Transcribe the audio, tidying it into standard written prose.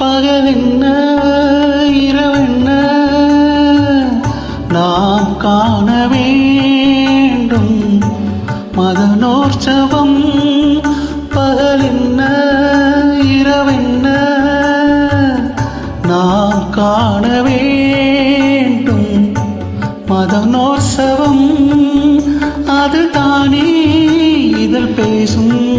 பகலென்ன இரவென்ன நாம் காண வேண்டும் மதனோற்சவம். பகலென்ன இரவென்ன நாம் காண வேண்டும் மதனோற்சவம். அது தானே இதழ் பேசும்